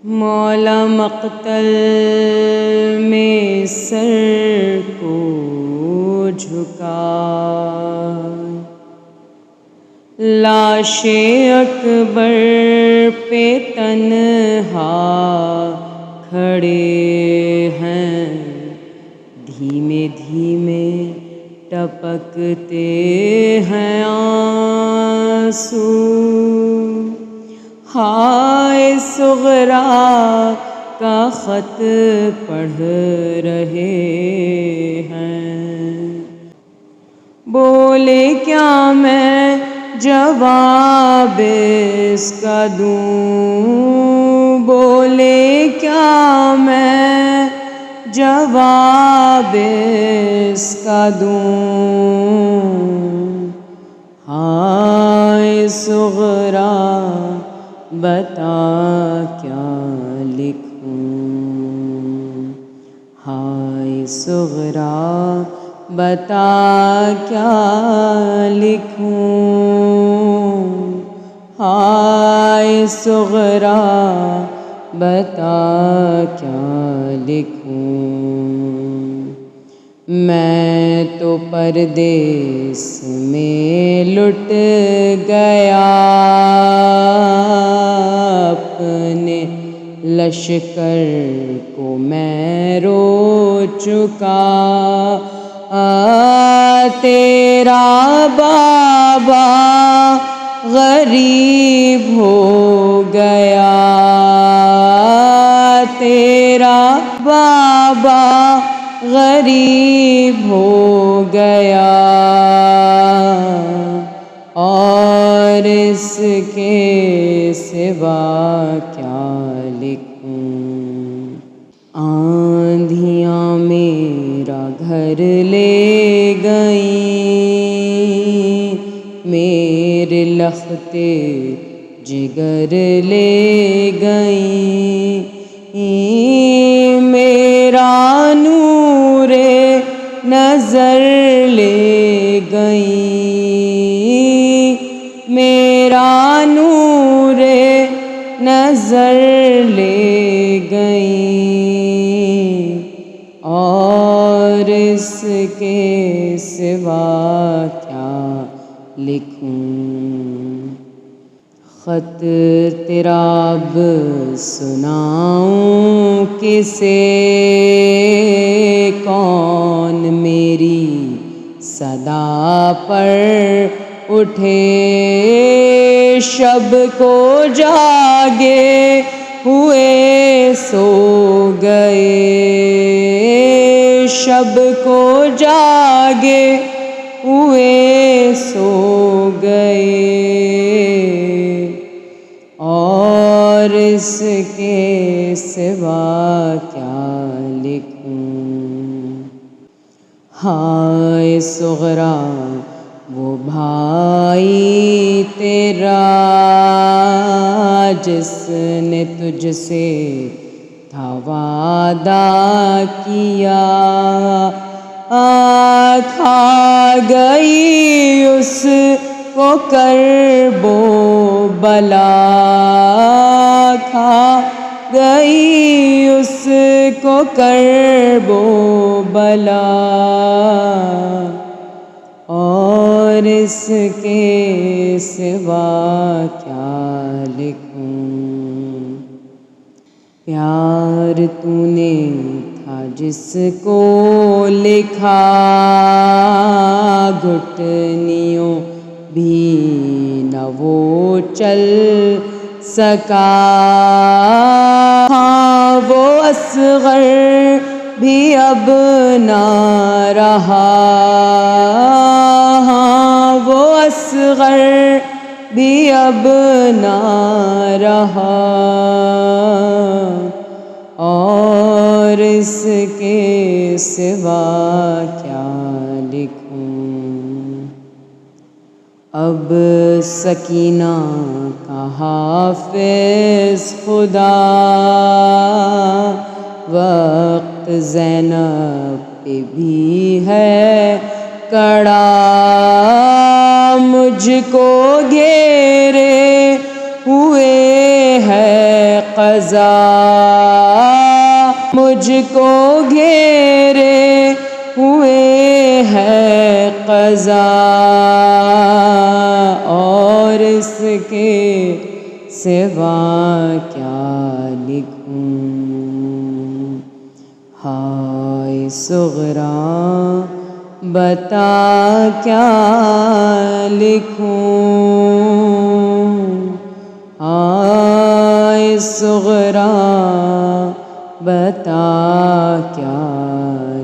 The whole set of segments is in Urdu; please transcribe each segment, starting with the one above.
مولا مقتل میں سر کو جھکا، لاش اکبر پہ تنہا کھڑے ہیں، دھیمے دھیمے ٹپکتے ہیں آنسو، ہائے صغرا کا خط پڑھ رہے ہیں۔ بولے کیا میں جواب اس کا دوں، بولے کیا میں جواب اس کا دوں، ہائے صغرا بتا کیا لکھوں، ہائے صغرا بتا کیا لکھوں، ہائے صغرا بتا کیا لکھوں۔ میں تو پردیس میں لٹ گیا، اپنے لشکر کو میں رو چکا، تیرا بابا غریب ہو گیا، تیرا بابا غریب ہو گیا، اور اس کے سوا کیا لکھوں۔ آندھیاں میرا گھر لے گئیں، میرے لختے جگر لے گئیں، میرا نور نظر لے گئیں، میرا نور نظر لے گئیں، اور اس کے سوا کیا لکھوں۔ خط تیرا اب سناؤں کسے، کون میری صدا پر اٹھے، شب کو جاگے ہوئے سو گئے، شب کو جاگے ہوئے سو گئے، اور اس کے سوا کیا لکھوں۔ ہائے صغرا وہ بھائی تیرا جس نے تجھ سے تھا وعدہ کیا، کھا گئی اس کو کرب و بلا، کھا گئی اس کو کرب و بلا، اور اس کے سوا کیا لکھوں۔ پیار تو نے تھا جس کو لکھا، گھٹنیوں بھی نہ وہ چل سکا، ہاں وہ اصغر بھی اب نہ رہا، ہاں وہ اصغر بھی اب نہ رہا، اور اس کے سوا کیا لکھوں۔ اب سکینہ کا حافظ خدا، وقت زینب پہ بھی ہے کڑا، مجھ کو گھیرے ہوئے ہے قضا، مجھ کو گھیرے ہوئے ہے قضا، اور اس کے سوا کیا لکھوں۔ ہائے صغریٰ بتا کیا لکھوں، ہائے صغریٰ بتا کیا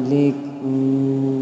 لکھوں۔